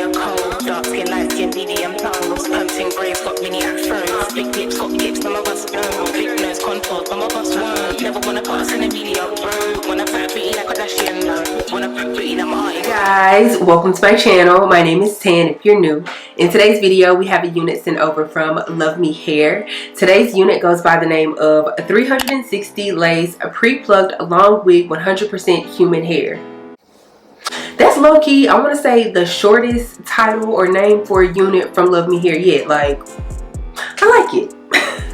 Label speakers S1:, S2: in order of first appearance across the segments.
S1: a cold. Dark skin, light skin, medium tones. Pumping braids, got mini afros. Big lips, got tips, some of us don't. Big nose contours, some of us won't. Never wanna pass in a video, bro. Wanna fight pretty like a Kardashian, no. Wanna fight pretty like Martin.
S2: Guys, welcome to my channel. My name is Tan if you're new. In today's video, we have a unit sent over from LuvMe Hair. Today's unit goes by the name of 360 Lace Pre-Plucked Long Wig 100% Human Hair. That's low-key, I want to say, the shortest title or name for a unit from LuvMe Hair yet. Like, I like it.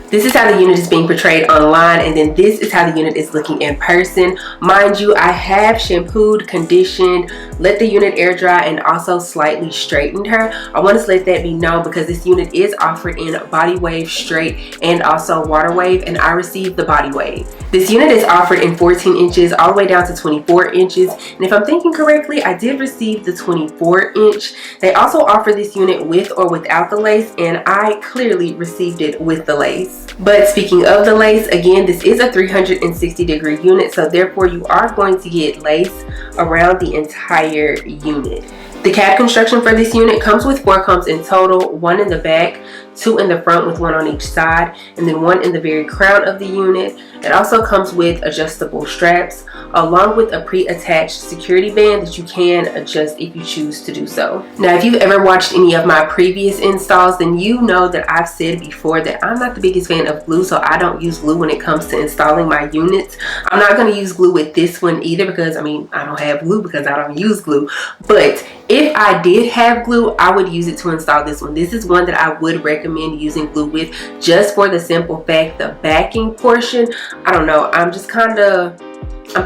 S2: This is how the unit is being portrayed online, and then this is how the unit is looking in person. Mind you, I have shampooed, conditioned, let the unit air dry, and also slightly straightened her. I want to let that be known because this unit is offered in body wave, straight, and also water wave, and I received the body wave. This unit is offered in 14 inches all the way down to 24 inches, and if I'm thinking correctly, I did receive the 24 inch. They also offer this unit with or without the lace, and I clearly received it with the lace. But speaking of the lace, again, this is a 360-degree unit, so therefore you are going to get lace around the entire unit. The cap construction for this unit comes with 4 combs in total, 1 in the back, 2 in the front with 1 on each side, and then 1 in the very crown of the unit. It also comes with adjustable straps, along with a pre-attached security band that you can adjust if you choose to do so. Now, if you've ever watched any of my previous installs, then you know that I've said before that I'm not the biggest fan of glue, so I don't use glue when it comes to installing my units. I'm not going to use glue with this one either because, I mean, I don't have glue because I don't use glue. But if I did have glue, I would use it to install this one. This is one that I would recommend using glue with, just for the simple fact the backing portion, I don't know, I'm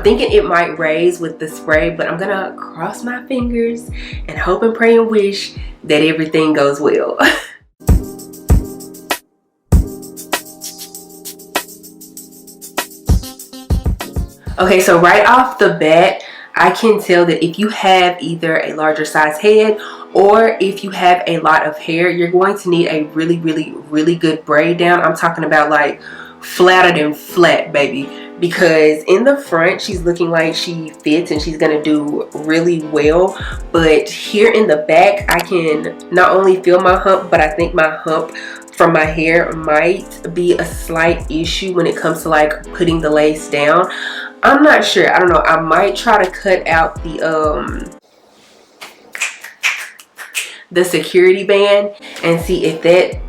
S2: thinking it might raise with the spray, but I'm gonna cross my fingers and hope and pray and wish that everything goes well. Okay, so right off the bat, I can tell that if you have either a larger size head or if you have a lot of hair, you're going to need a really good braid down. I'm talking about like flatter than flat, baby, because in the front she's looking like she fits and she's gonna do really well, but here in the back I can not only feel my hump, but I think my hump from my hair might be a slight issue when it comes to like putting the lace down. I'm not sure. I don't know. I might try to cut out the security band and see if that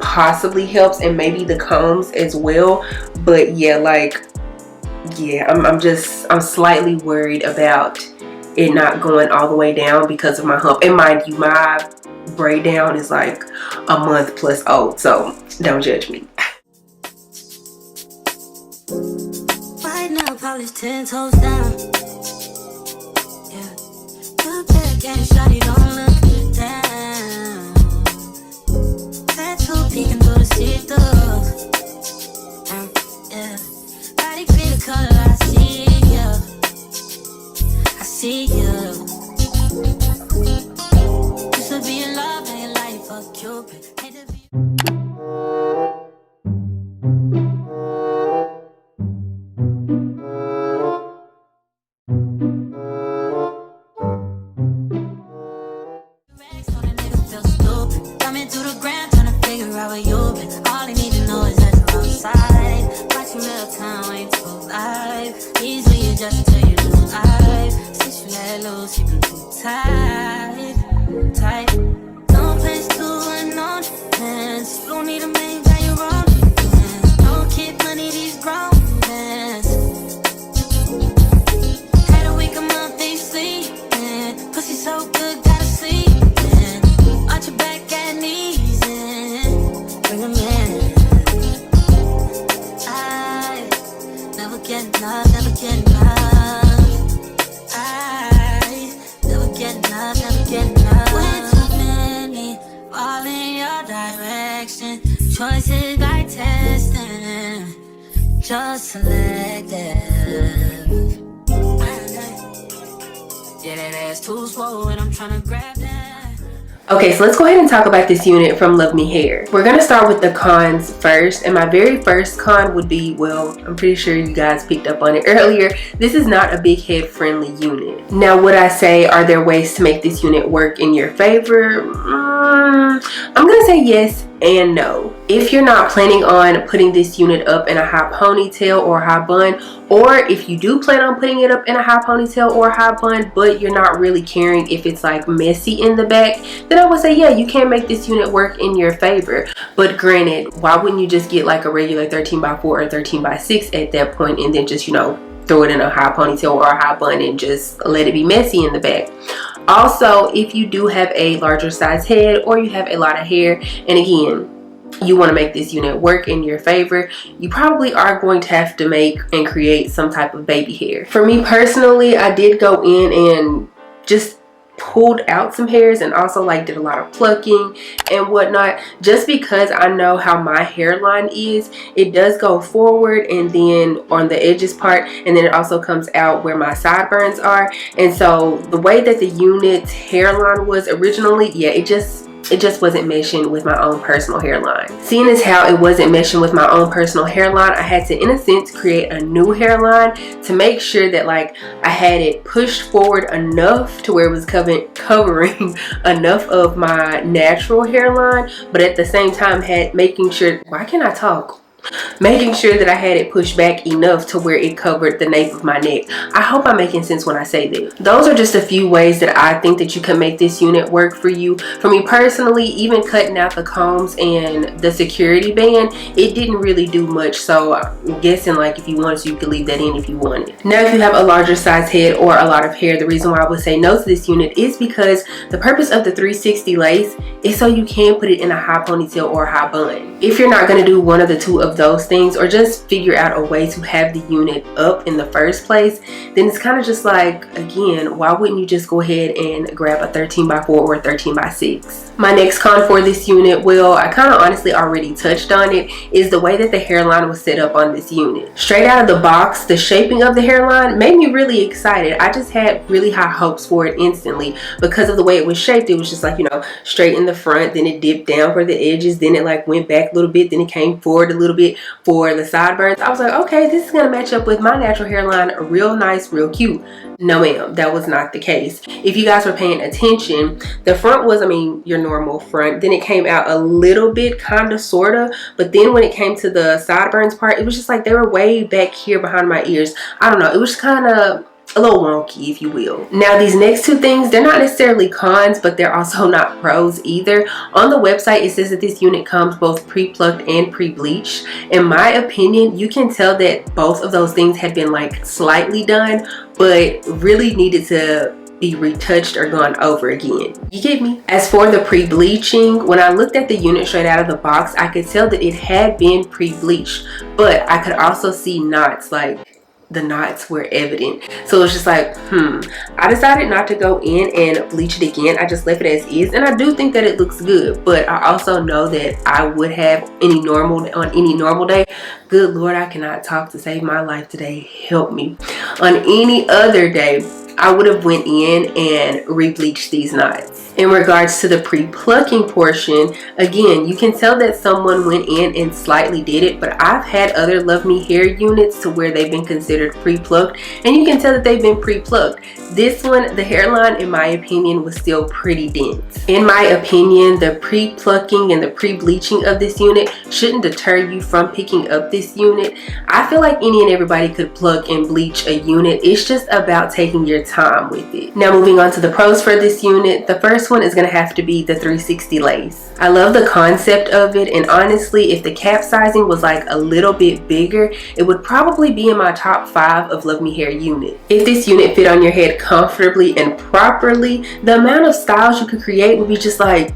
S2: possibly helps, and maybe the combs as well. But yeah, I'm slightly worried about it not going all the way down because of my hump. And mind you, my braid down is like a month plus old, so don't judge me.
S3: Right now, polish 10 toes down. Yeah, look back and shawty, don't look down. Tattoo peeking through the see-through. Yeah, body be the color, I see you. I see you. Used to be in love, and your life a Cupid. Hate to be tight. No place to unknown defense. Don't need a man, got your own defense. No kid money, these grown men. Had a week, a month, they sleeping. Pussy so good, gotta sleep in. Arch your back and knees in. Bring 'em in. I never get enough, never get enough. Choices by testing, just selective. Yeah, that ass too swole and I'm trying to grab that.
S2: Okay, so let's go ahead and talk about this unit from LuvMe Hair. We're gonna start with the cons first, and my very first con would be, well, I'm pretty sure you guys picked up on it earlier, this is not a big head friendly unit. Now, would I say, are there ways to make this unit work in your favor? I'm gonna say yes and no. If you're not planning on putting this unit up in a high ponytail or high bun, or if you do plan on putting it up in a high ponytail or high bun, but you're not really caring if it's like messy in the back, then I would say, yeah, you can make this unit work in your favor. But granted, why wouldn't you just get like a regular 13x4 or 13x6 at that point and then just, you know, throw it in a high ponytail or a high bun and just let it be messy in the back? Also, if you do have a larger size head or you have a lot of hair, and again, you want to make this unit work in your favor, you probably are going to have to make and create some type of baby hair. For me personally, I did go in and just pulled out some hairs and also like did a lot of plucking and whatnot, just because I know how my hairline is. It does go forward and then on the edges part, and then it also comes out where my sideburns are. And so the way that the unit's hairline was originally, yeah, it just wasn't meshing with my own personal hairline. Seeing as how it wasn't meshing with my own personal hairline, I had to, in a sense, create a new hairline to make sure that like I had it pushed forward enough to where it was covering enough of my natural hairline, but at the same time making sure that I had it pushed back enough to where it covered the nape of my neck. I hope I'm making sense when I say that. Those are just a few ways that I think that you can make this unit work for you. For me personally, even cutting out the combs and the security band, it didn't really do much. So I'm guessing like if you wanted to, you could leave that in if you wanted. Now, if you have a larger size head or a lot of hair, the reason why I would say no to this unit is because the purpose of the 360 lace is so you can put it in a high ponytail or a high bun. If you're not going to do one of the two of those things, or just figure out a way to have the unit up in the first place, then it's kind of just like, again, why wouldn't you just go ahead and grab a 13x4 or a 13x6? My next con for this unit, well, I kind of honestly already touched on it, is the way that the hairline was set up on this unit. Straight out of the box, the shaping of the hairline made me really excited. I just had really high hopes for it instantly because of the way it was shaped. It was just like, you know, straight in the front, then it dipped down for the edges, then it like went back a little bit, then it came forward a little bit for the sideburns. I was like, okay, this is gonna match up with my natural hairline real nice, real cute. No ma'am, that was not the case. If you guys were paying attention, the front was, I mean, your normal front, then it came out a little bit, kind of, sort of, but then when it came to the sideburns part, it was just like they were way back here behind my ears. I don't know, it was kind of a little wonky, if you will. Now, these next two things, they're not necessarily cons, but they're also not pros either. On the website, it says that this unit comes both pre-plucked and pre-bleached. In my opinion, you can tell that both of those things had been like slightly done, but really needed to be retouched or gone over again. You get me? As for the pre-bleaching, when I looked at the unit straight out of the box, I could tell that it had been pre-bleached, but I could also see knots, like the knots were evident. So it's just like, I decided not to go in and bleach it again. I just left it as is, and I do think that it looks good, but I also know that I would have on any normal day, good Lord, I cannot talk to save my life today, help me, on any other day, I would have went in and re-bleached these knots. In regards to the pre-plucking portion, again, you can tell that someone went in and slightly did it, but I've had other LuvMe hair units to where they've been considered pre-plucked, and you can tell that they've been pre-plucked. This one, the hairline, in my opinion, was still pretty dense. In my opinion, the pre-plucking and the pre-bleaching of this unit shouldn't deter you from picking up this unit. I feel like any and everybody could pluck and bleach a unit. It's just about taking your time with it. Now, moving on to the pros for this unit, the first one is going to have to be the 360 lace. I love the concept of it, and honestly, if the cap sizing was like a little bit bigger, it would probably be in my top 5 of LuvMe hair unit. If this unit fit on your head comfortably and properly, the amount of styles you could create would be just like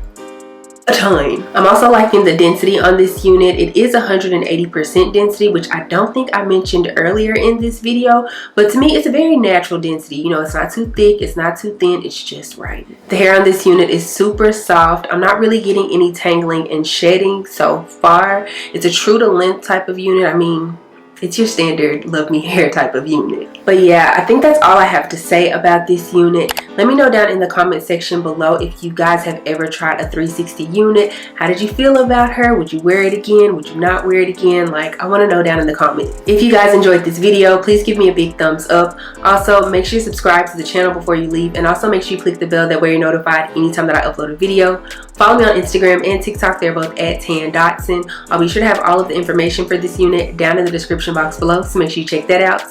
S2: a ton. I'm also liking the density on this unit. It is 180% density, which I don't think I mentioned earlier in this video, but to me it's a very natural density. You know, it's not too thick, it's not too thin, it's just right. The hair on this unit is super soft. I'm not really getting any tangling and shedding so far. It's a true to length type of unit. I mean, it's your standard LuvMe hair type of unit. But yeah, I think that's all I have to say about this unit. Let me know down in the comment section below if you guys have ever tried a 360 unit. How did you feel about her? Would you wear it again? Would you not wear it again? Like, I want to know down in the comments. If you guys enjoyed this video, please give me a big thumbs up. Also, make sure you subscribe to the channel before you leave, and also make sure you click the bell, that way you're notified anytime that I upload a video. Follow me on Instagram and TikTok. They're both at Dotson. I'll be sure to have all of the information for this unit down in the description box below, so make sure you check that out.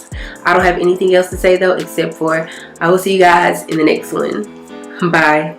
S2: I don't have anything else to say though, except for I will see you guys in the next one. Bye.